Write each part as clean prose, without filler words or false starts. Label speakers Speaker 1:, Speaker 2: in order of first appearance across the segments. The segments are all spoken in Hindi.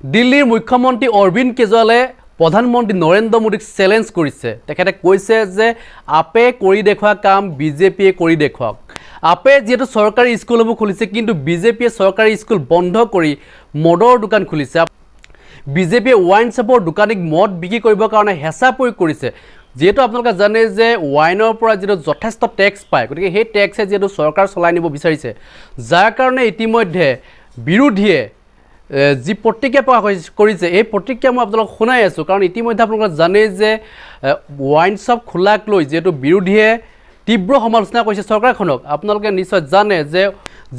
Speaker 1: দিল্লীৰ মুখ্যমন্ত্ৰী অৰবিন্দ কেজৰিৱালে প্ৰধানমন্ত্ৰী নৰেন্দ্ৰ মোদীক চেলেঞ্জ কৰিছে। তেখেতে কৈছে যে আপে কৰি দেখুৱা কাম বিজেপিয়ে কৰি দেখুৱাওক। আপে যেহেতু চৰকাৰী স্কুলসমূহ খুলিছে, কিন্তু বিজেপিয়ে চৰকাৰী স্কুল বন্ধ কৰি মদৰ দোকান খুলিছে। বিজেপিয়ে ৱাইন শ্বপৰ দোকানীক মদ বিক্ৰী কৰিবৰ কাৰণে হেঁচা প্ৰয়োগ কৰিছে। যেহেতু আপোনালোকে জানে যে ৱাইনৰ পৰা যেহেতু যথেষ্ট টেক্স পায়, গতিকে সেই টেক্সে যেহেতু চৰকাৰ চলাই নিব বিচাৰিছে, যাৰ কাৰণে ইতিমধ্যে বিৰোধীয়ে যি প্ৰতিক্ৰিয়া প্ৰকাশ কৰিছে, এই প্ৰতিক্ৰিয়া মই আপোনালোকক শুনাই আছোঁ। কাৰণ ইতিমধ্যে আপোনালোকে জানে যে ৱাইন শ্বপ খোলাক লৈ যিহেতু বিৰোধীয়ে তীব্ৰ সমালোচনা কৰিছে চৰকাৰখনক। আপোনালোকে নিশ্চয় জানে যে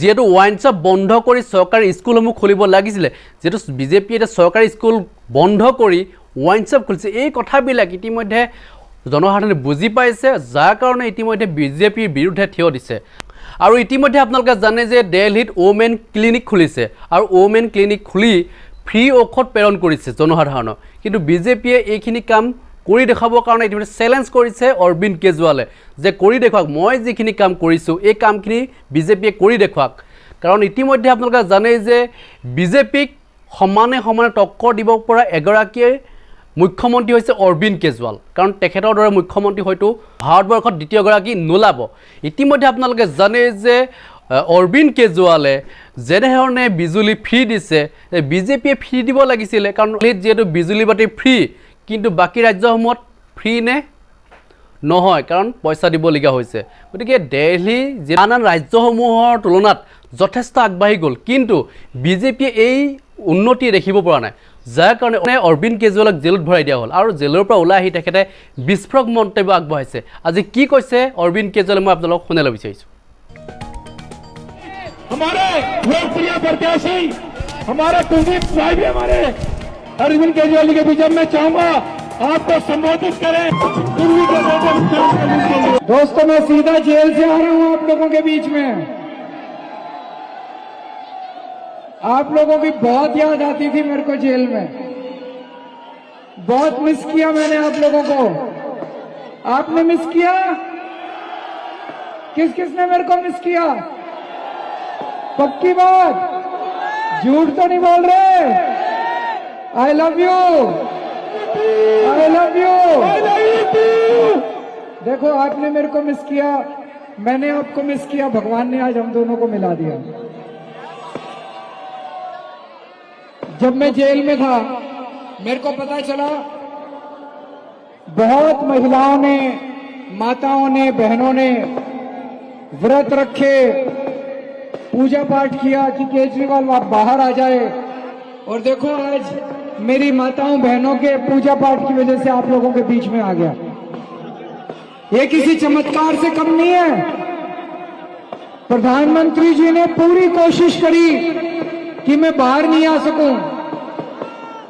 Speaker 1: যেহেতু ৱাইন শ্বপ বন্ধ কৰি চৰকাৰী স্কুলসমূহ খুলিব লাগিছিলে, যিহেতু বিজেপিয়ে এতিয়া চৰকাৰী স্কুল বন্ধ কৰি ৱাইন শ্বপ খুলিছে, এই কথাবিলাক ইতিমধ্যে জনসাধাৰণে বুজি পাইছে, যাৰ কাৰণে ইতিমধ্যে বিজেপিৰ বিৰুদ্ধে থিয় দিছে। আৰু ইতিমধ্যে আপোনালোকে জানে যে দিল্লীত ওমেন ক্লিনিক খুলিছে আৰু ওমেন ক্লিনিক খুলি ফ্ৰী ঔষধ প্ৰেৰণ কৰিছে জনসাধাৰণক। কিন্তু বিজেপিয়ে এইখিনি কাম কৰি দেখাবৰ কাৰণে ইতিমধ্যে চেলেঞ্জ কৰিছে অৰবিন্দ কেজৰিৱালে যে কৰি দেখুৱাওক, মই যিখিনি কাম কৰিছোঁ এই কামখিনি বিজেপিয়ে কৰি দেখুৱাওক। কাৰণ ইতিমধ্যে আপোনালোকে জানে যে বিজেপিক সমানে সমানে টক্কৰ দিব পৰা এগৰাকীয়ে মুখ্যমন্ত্ৰী হৈছে অৰবিন্দ কেজৰিৱাল। কাৰণ তেখেতৰ দৰে মুখ্যমন্ত্ৰী হয়তো ভাৰতবৰ্ষত দ্বিতীয়গৰাকী নোলাব। ইতিমধ্যে আপোনালোকে জানে যে অৰবিন্দ কেজৰিৱালে যেনেধৰণে বিজুলী ফ্ৰী দিছে, বিজেপিয়ে ফ্ৰী দিব লাগিছিলে। কাৰণ যিহেতু বিজুলী বাতি ফ্ৰী, কিন্তু বাকী ৰাজ্যসমূহত ফ্ৰী নে নহয়, কাৰণ পইচা দিবলগীয়া হৈছে। গতিকে দিল্লী আন আন ৰাজ্যসমূহৰ তুলনাত যথেষ্ট আগবাঢ়ি গ'ল, কিন্তু বিজেপিয়ে এই উন্নতি দেখিব পৰা নাই, যাৰ কাৰণে অৰবিন্দ কেজৰিৱালক জেলত ভৰাই দিয়া হ'ল। আৰু জেলৰ পৰা ওলাই আহি তেখেতে বিস্ফোৰক মন্তব্য আগবঢ়াইছে। আজি কি কৈছে অৰবিন্দ কেজৰিৱালে মই আপোনালোকক শুনাব বিচাৰিছোঁ।
Speaker 2: हमारे लोकप्रिय प्रत्याशी हमारे कुलदीप भाई भी हमारे अरविंद केजरीवाल के बीच में चाहूंगा आपको संबोधित करें। दिल्ली के दोस्तों, मैं सीधा जेल से आ रहा हूं आप लोगों के बीच में। आप लोगों की बहुत याद आती थी मेरे को जेल में, बहुत मिस किया मैंने आप लोगों को। आपने मिस किया? किस किसने मेरे को मिस किया? पक्की बात, झूठ तो नहीं बोल रहे? I love you, I love you. देखो, आपने मेरे को मिस किया, मैंने आपको मिस किया, भगवान ने आज हम दोनों को मिला दिया। जब मैं जेल में था मेरे को पता चला बहुत महिलाओं ने, माताओं ने, बहनों ने व्रत रखे, पूजा पाठ किया कि केजरीवाल आप बाहर आ जाए। और देखो, आज मेरी माताओं बहनों के पूजा पाठ की वजह से आप लोगों के बीच में आ गया। ये किसी चमत्कार से कम नहीं है। प्रधानमंत्री जी ने पूरी कोशिश करी कि मैं बाहर नहीं आ सकूं,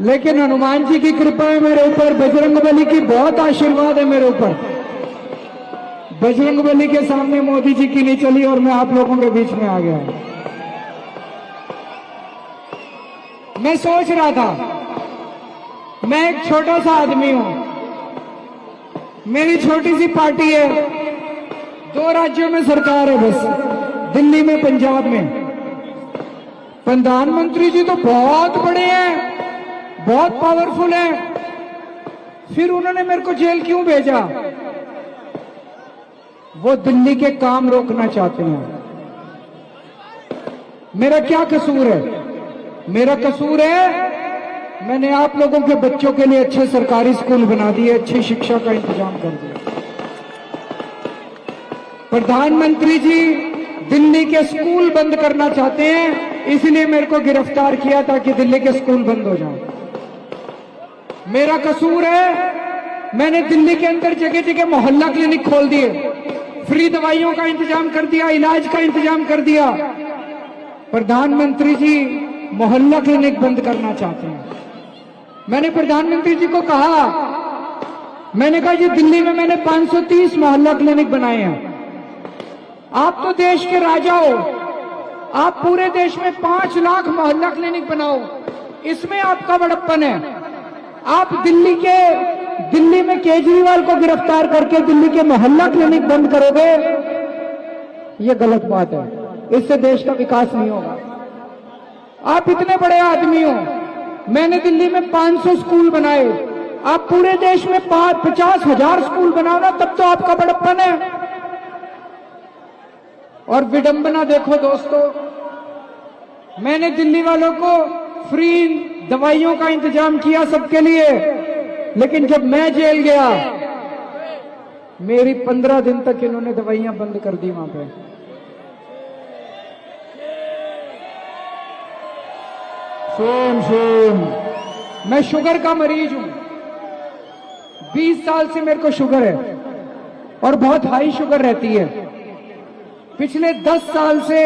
Speaker 2: लेकिन हनुमान जी की कृपा है मेरे ऊपर, बजरंगबली की बहुत आशीर्वाद है मेरे ऊपर। बजरंगबली के सामने मोदी जी की नहीं चली और मैं आप लोगों के बीच में आ गया। मैं सोच रहा था, मैं एक छोटा सा आदमी हूं, मेरी छोटी सी पार्टी है, 2 राज्यों में सरकार है बस, दिल्ली में, पंजाब में। प्रधानमंत्री जी तो बहुत बड़े हैं, बहुत पावरफुल हैं, फिर उन्होंने मेरे को जेल क्यों भेजा? वो दिल्ली के काम रोकना चाहते हैं। मेरा क्या कसूर है? मेरा कसूर है मैंने आप लोगों के बच्चों के लिए अच्छे सरकारी स्कूल बना दिए, अच्छी शिक्षा का इंतजाम कर दिया। प्रधानमंत्री जी दिल्ली के स्कूल बंद करना चाहते हैं, इसलिए मेरे को गिरफ्तार किया ताकि दिल्ली के स्कूल बंद हो जाए। मेरा कसूर है मैंने दिल्ली के अंदर जगह जगह मोहल्ला क्लिनिक खोल दिए, फ्री दवाइयों का इंतजाम कर दिया, इलाज का इंतजाम कर दिया। प्रधानमंत्री जी मोहल्ला क्लिनिक बंद करना चाहते हैं। मैंने प्रधानमंत्री जी को कहा, मैंने कहा जी दिल्ली में मैंने 530 मोहल्ला क्लिनिक बनाए हैं, आप तो देश के राजा हो, आप पूरे देश में 5 लाख मोहल्ला क्लिनिक बनाओ, इसमें आपका बड़प्पन है। आप दिल्ली में केजरीवाल को गिरफ्तार करके दिल्ली के मोहल्ला क्लिनिक बंद करोगे, ये गलत बात है, इससे देश का विकास नहीं होगा। आप इतने बड़े आदमी हो, मैंने दिल्ली में 500 स्कूल बनाए। आप पूरे देश में 50,000 स्कूल बनाओ ना, तब तो आपका बड़प्पन है। और विडंबना देखो दोस्तों, मैंने दिल्ली वालों को फ्री दवाइयों का इंतजाम किया सबके लिए, लेकिन जब मैं जेल गया मेरी 15 दिन तक इन्होंने दवाइयां बंद कर दी वहां पे। सेम मैं शुगर का मरीज हूं, 20 साल से मेरे को शुगर है और बहुत हाई शुगर रहती है। पिछले 10 साल से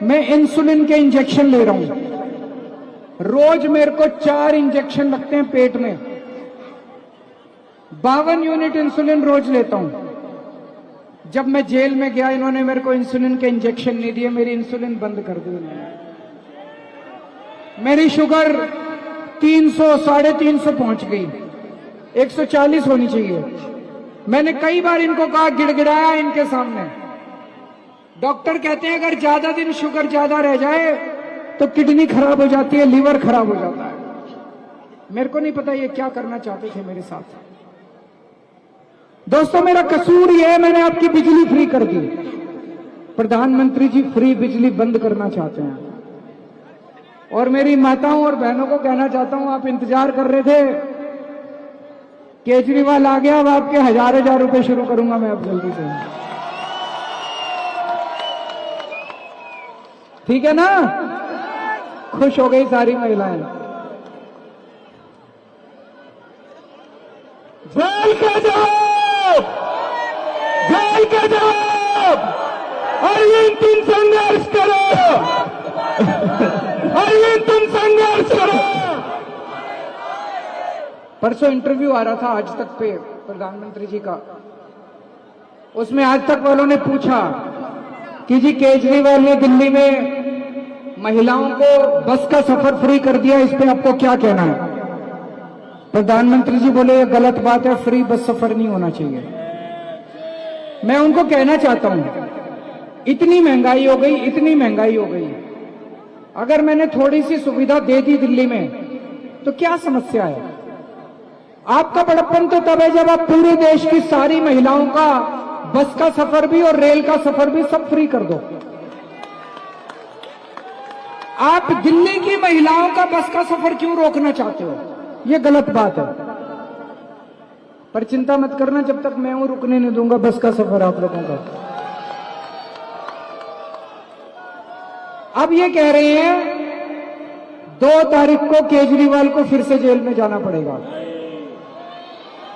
Speaker 2: मैं इंसुलिन के इंजेक्शन ले रहा हूं। रोज मेरे को 4 इंजेक्शन लगते हैं पेट में। 52 यूनिट इंसुलिन रोज लेता हूं। जब मैं जेल में गया इन्होंने मेरे को इंसुलिन के इंजेक्शन नहीं दिए, मेरी इंसुलिन बंद कर दी इन्होंने। मेरी शुगर 300 350 पहुंच गई, 140 होनी चाहिए। मैंने कई बार इनको कहा, गिड़गिड़ाया इनके सामने। डॉक्टर कहते हैं अगर ज्यादा दिन शुगर ज्यादा रह जाए तो किडनी खराब हो जाती है, लीवर खराब हो जाता है। मेरे को नहीं पता ये क्या करना चाहते थे मेरे साथ। दोस्तों मेरा कसूर ये है, मैंने आपकी बिजली फ्री कर दी। प्रधानमंत्री जी फ्री बिजली बंद करना चाहते हैं। और मेरी माताओं और बहनों को कहना चाहता हूं, आप इंतजार कर रहे थे, केजरीवाल आ गया, अब आपके 1000 रुपए शुरू करूंगा मैं अब जल्दी से। ठीक है ना? खुश हो गई सारी महिलाएं। जेल का जवाब, जेल का जवाब, अरविंद तुम संघर्ष करो, अरविंद तुम संघर्ष करो। परसों इंटरव्यू आ रहा था आज तक पे प्रधानमंत्री जी का, उसमें आज तक वालों ने पूछा कि जी केजरीवाल ने दिल्ली में महिलाओं को बस का सफर फ्री कर दिया, इस पे आपको क्या कहना है? प्रधानमंत्री जी बोले ये गलत बात है, फ्री बस सफर नहीं होना चाहिए। मैं उनको कहना चाहता हूं, इतनी महंगाई हो गई, इतनी महंगाई हो गई, अगर मैंने थोड़ी सी सुविधा दे दी दिल्ली में तो क्या समस्या है? आपका बड़प्पन तो तब है जब आप पूरे देश की सारी महिलाओं का बस का सफर भी और रेल का सफर भी सब फ्री कर दो। आप दिल्ली की महिलाओं का बस का सफर क्यों रोकना चाहते हो? ये गलत बात है। पर चिंता मत करना, जब तक मैं हूं रुकने नहीं दूंगा बस का सफर आप लोगों का। अब ये कह रहे हैं 2 तारीख को केजरीवाल को फिर से जेल में जाना पड़ेगा।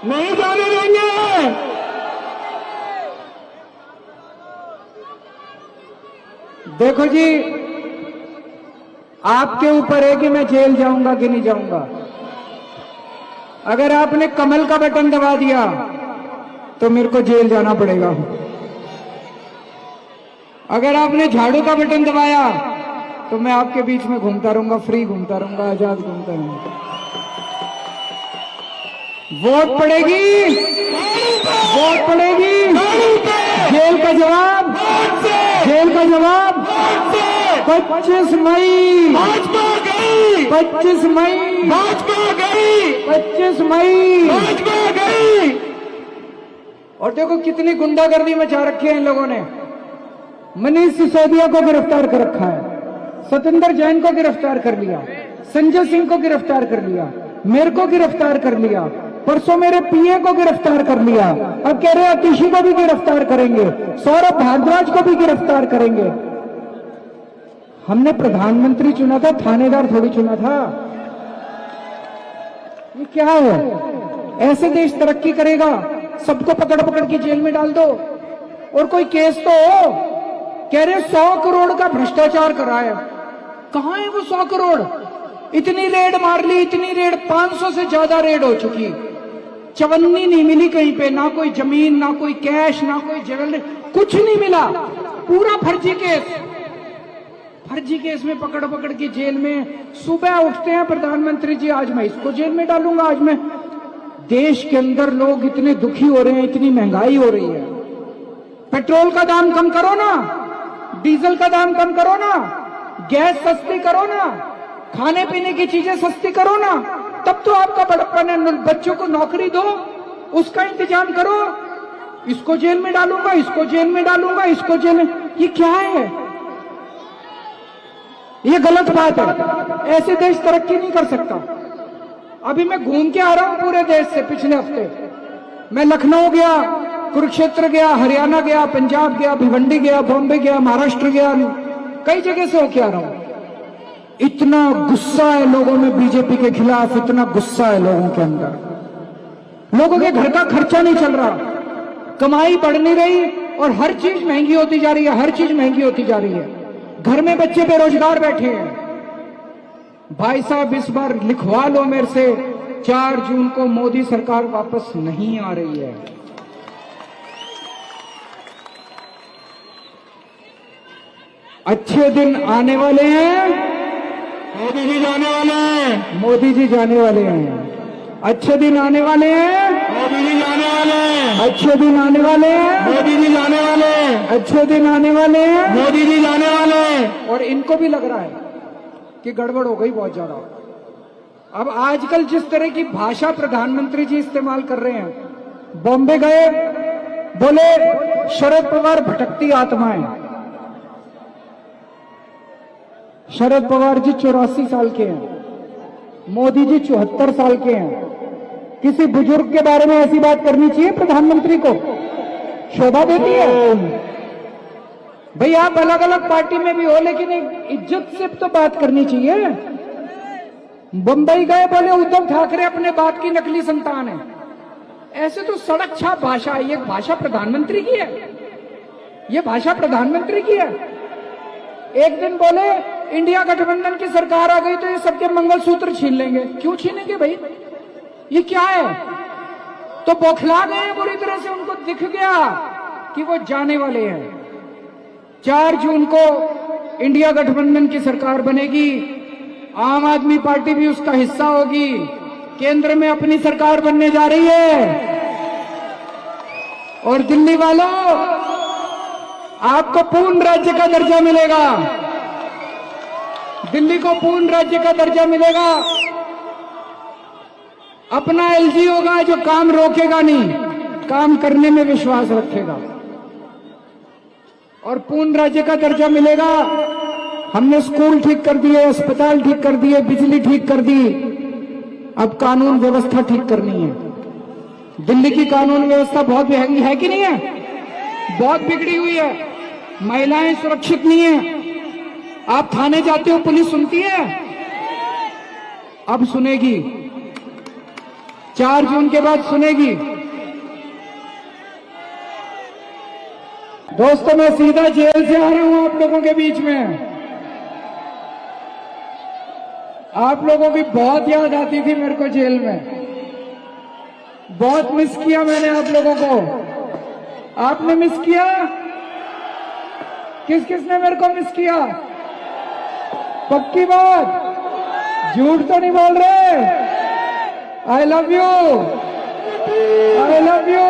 Speaker 2: नहीं जाने देंगे। देखो जी, आपके ऊपर है कि मैं जेल जाऊंगा कि नहीं जाऊंगा। अगर आपने कमल का बटन दबा दिया तो मेरे को जेल जाना पड़ेगा। अगर आपने झाड़ू का बटन दबाया तो मैं आपके बीच में घूमता रहूंगा, फ्री घूमता रहूंगा, आजाद घूमता रहूंगा। वोट पड़ेगी, वोट पड़ेगी, जेल का जवाब, जेल का जवाब 25 मई, भाजपा गई, 25 मई, भाजपा गई, 25 मई, भाजपा गई। और देखो कितनी गुंडागर्दी मचा रखी है इन लोगों ने। मनीष सिसोदिया को गिरफ्तार कर रखा है, सतेंद्र जैन को गिरफ्तार कर लिया, संजय सिंह को गिरफ्तार कर लिया, मेरे को गिरफ्तार कर लिया, परसों मेरे पीए को गिरफ्तार कर लिया, अब कह रहे अतिशी को भी गिरफ्तार करेंगे, सौरभ भारद्वाज को भी गिरफ्तार करेंगे। हमने प्रधानमंत्री चुना था, थानेदार थोड़ी चुना था। ये क्या है? ऐसे देश तरक्की करेगा? सबको पकड़ पकड़ के जेल में डाल दो। और कोई केस तो हो। कह रहे 100 करोड़ का भ्रष्टाचार कराया, कहां है वो 100 करोड़? इतनी रेड मार ली, इतनी रेड, 500 से ज्यादा रेड हो चुकी, चवन्नी नहीं मिली कहीं पे, ना कोई जमीन, ना कोई कैश, ना कोई ज्वेलरी, कुछ नहीं मिला। पूरा फर्जी केस। फर्जी केस में पकड़ पकड़ के जेल में सुबह उठते हैं प्रधानमंत्री जी, आज मैं इसको जेल में डालूंगा, आज मैं। देश के अंदर लोग इतने दुखी हो रहे हैं, इतनी महंगाई हो रही है। पेट्रोल का दाम कम करो ना, डीजल का दाम कम करो ना, गैस सस्ती करो ना, खाने पीने की चीजें सस्ती करो ना, तब तो आपका बड़प्पन है। बच्चों को नौकरी दो, उसका इंतजाम करो। इसको जेल में डालूंगा, इसको जेल में डालूंगा, इसको जेल में, ये क्या है? ये गलत बात है। ऐसे देश तरक्की नहीं कर सकता। अभी मैं घूम के आ रहा हूं पूरे देश से। पिछले हफ्ते मैं लखनऊ गया, कुरुक्षेत्र गया, हरियाणा गया, पंजाब गया, भिवंडी गया, बॉम्बे गया, महाराष्ट्र गया, कई जगह से होके आ रहा हूं। इतना गुस्सा है लोगों में बीजेपी के खिलाफ, इतना गुस्सा है लोगों के अंदर। लोगों के घर का खर्चा नहीं चल रहा, कमाई बढ़ नहीं रही और हर चीज महंगी होती जा रही है, हर चीज महंगी होती जा रही है। घर में बच्चे बेरोजगार बैठे हैं। भाई साहब, इस बार लिखवा लो मेरे से, 4 जून को मोदी सरकार वापस नहीं आ रही है। अच्छे दिन आने वाले हैं,
Speaker 3: मोदी जी जाने वाले हैं,
Speaker 2: मोदी जी जाने वाले हैं। अच्छे दिन आने वाले हैं,
Speaker 3: मोदी जी जाने वाले हैं,
Speaker 2: अच्छे दिन आने वाले हैं,
Speaker 3: मोदी जी जाने वाले हैं,
Speaker 2: अच्छे दिन आने वाले हैं।
Speaker 3: मोदी जी जाने वाले हैं।
Speaker 2: और इनको भी लग रहा है कि गड़बड़ हो गई बहुत ज्यादा। अब आजकल जिस तरह की भाषा प्रधानमंत्री जी इस्तेमाल कर रहे हैं, बॉम्बे गए, बोले शरद पवार भटकती आत्माएं। शरद पवार जी 84 साल के हैं, मोदी जी 74 साल के हैं। किसी बुजुर्ग के बारे में ऐसी बात करनी चाहिए प्रधानमंत्री को? शोभा देती है? भाई आप अलग अलग पार्टी में भी हो, लेकिन एक इज्जत से तो बात करनी चाहिए। बंबई गए, बोले उद्धव ठाकरे अपने बाप की नकली संतान है। ऐसे तो सड़क छाप भाषा है। ये भाषा प्रधानमंत्री की है? ये भाषा प्रधानमंत्री की है? एक दिन बोले इंडिया गठबंधन की सरकार आ गई तो ये सबके मंगलसूत्र छीन लेंगे। क्यों छीनेंगे भाई? ये क्या है? तो बौखला गए बुरी तरह से। उनको दिख गया कि वो जाने वाले हैं। 4 जून को इंडिया गठबंधन की सरकार बनेगी, आम आदमी पार्टी भी उसका हिस्सा होगी। केंद्र में अपनी सरकार बनने जा रही है। और दिल्ली वालों, आपको पूर्ण राज्य का दर्जा मिलेगा। दिल्ली को पूर्ण राज्य का दर्जा मिलेगा। अपना एलजी होगा जो काम रोकेगा नहीं, काम करने में विश्वास रखेगा। और पूर्ण राज्य का दर्जा मिलेगा। हमने स्कूल ठीक कर दिए, अस्पताल ठीक कर दिए, बिजली ठीक कर दी। अब कानून व्यवस्था ठीक करनी है। दिल्ली की कानून व्यवस्था बहुत महंगी है कि नहीं है? बहुत बिगड़ी हुई है। महिलाएं सुरक्षित नहीं है। आप थाने जाते हो, पुलिस सुनती है? अब सुनेगी। 4 जून के बाद सुनेगी। दोस्तों, मैं सीधा जेल से आ रहा हूं आप लोगों के बीच में। आप लोगों की बहुत याद आती थी मेरे को जेल में। बहुत मिस किया मैंने आप लोगों को। आपने मिस किया? किस किसने मेरे को मिस किया? पक्की बात, झूठ तो नहीं बोल रहे? I love you, I love you.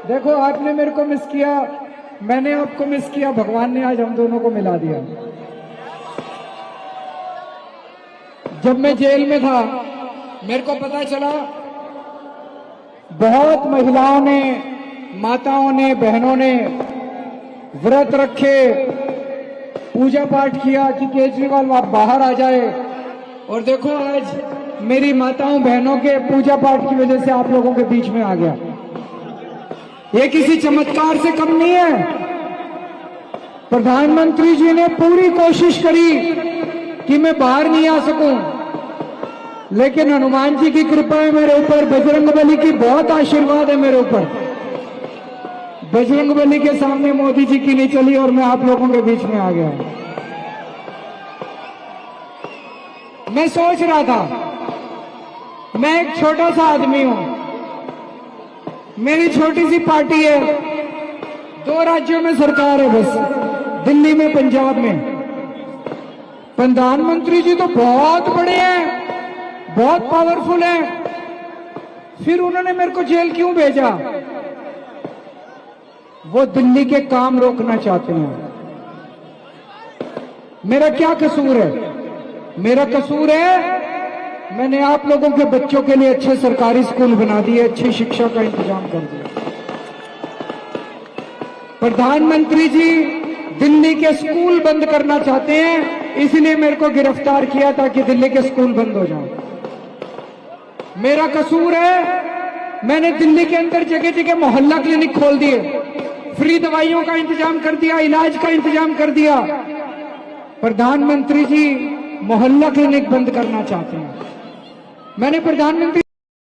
Speaker 2: देखो, आपने मेरे को मिस किया, मैंने आपको मिस किया, भगवान ने आज हम दोनों को मिला दिया। जब मैं जेल में था, मेरे को पता चला बहुत महिलाओं ने, माताओं ने, बहनों ने व्रत रखे, पूजा पाठ किया कि केजरीवाल आप बाहर आ जाए। और देखो, आज मेरी माताओं बहनों के पूजा पाठ की वजह से आप लोगों के बीच में आ गया। ये किसी चमत्कार से कम नहीं है। प्रधानमंत्री जी ने पूरी कोशिश करी कि मैं बाहर नहीं आ सकूं, लेकिन हनुमान जी की कृपा है मेरे ऊपर, बजरंगबली की बहुत आशीर्वाद है मेरे ऊपर। बजरंगबली के सामने मोदी जी की नहीं चली और मैं आप लोगों के बीच में आ गया। मैं सोच रहा था, मैं एक छोटा सा आदमी हूं, मेरी छोटी सी पार्टी है, 2 राज्यों में सरकार है बस, दिल्ली में, पंजाब में। प्रधानमंत्री जी तो बहुत बड़े हैं, बहुत पावरफुल हैं, फिर उन्होंने मेरे को जेल क्यों भेजा? वो दिल्ली के काम रोकना चाहते हैं। मेरा क्या कसूर है? मेरा कसूर है मैंने आप लोगों के बच्चों के लिए अच्छे सरकारी स्कूल बना दिए, अच्छी शिक्षा का इंतजाम कर दिया। प्रधानमंत्री जी दिल्ली के स्कूल बंद करना चाहते हैं, इसलिए मेरे को गिरफ्तार किया ताकि दिल्ली के स्कूल बंद हो जाए। मेरा कसूर है मैंने दिल्ली के अंदर जगह जगह मोहल्ला क्लिनिक खोल दिए, फ्री दवाइयों का इंतजाम कर दिया, इलाज का इंतजाम कर दिया। प्रधानमंत्री जी मोहल्ला क्लिनिक बंद करना चाहते हैं। मैंने प्रधानमंत्री